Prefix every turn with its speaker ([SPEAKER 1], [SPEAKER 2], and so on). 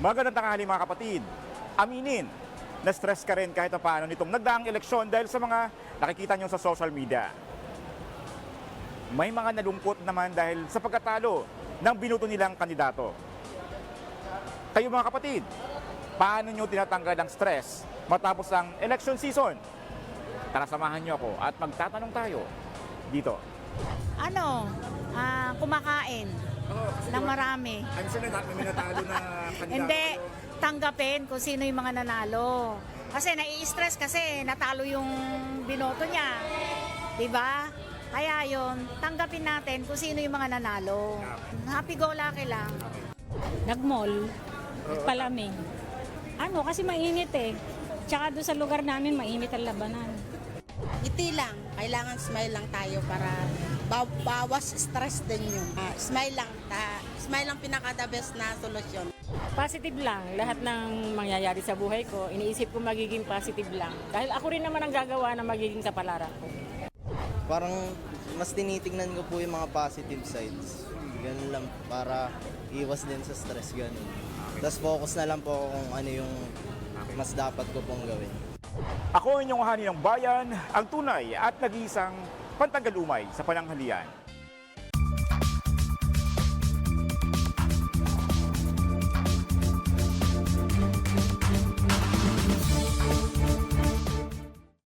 [SPEAKER 1] Magandang tanghali mga kapatid. Aminin, na-stress ka rin kahit paano nitong nagdaang eleksyon dahil sa mga nakikita nyo sa social media. May mga nalungkot naman dahil sa pagkatalo ng binuto nilang kandidato. Kayo mga kapatid, paano nyo tinatanggal ang stress matapos ang election season? Tara samahan nyo ako at magtatanong tayo dito.
[SPEAKER 2] Kumakain ng marami.
[SPEAKER 1] I'm sure na may natalo na kandidato.
[SPEAKER 2] Hindi, tanggapin kung sino yung mga nanalo. Kasi nai-stress kasi natalo yung binoto niya. Diba? Kaya yun, tanggapin natin kung sino yung mga nanalo. Happy go lucky lang.
[SPEAKER 3] Nag-mall, nagpalamig. Kasi mainit eh. Tsaka doon sa lugar namin, mainit ang labanan.
[SPEAKER 4] Ngiti lang. Kailangan smile lang tayo para bawas stress din yun. Smile lang. Smile lang pinaka-the best na solusyon.
[SPEAKER 3] Positive lang. Lahat ng mangyayari sa buhay ko, iniisip ko magiging positive lang. Dahil ako rin naman ang gagawa na magiging kapalaran ko.
[SPEAKER 5] Parang mas tinitingnan ko po yung mga positive sides. Ganun lang, para iwas din sa stress, ganun. Tapos focus na lang po ako kung ano yung mas dapat ko pong gawin.
[SPEAKER 1] Ako inyong hani ng bayan, ang tunay at nag-iisang pantanggalumay sa pananghalian.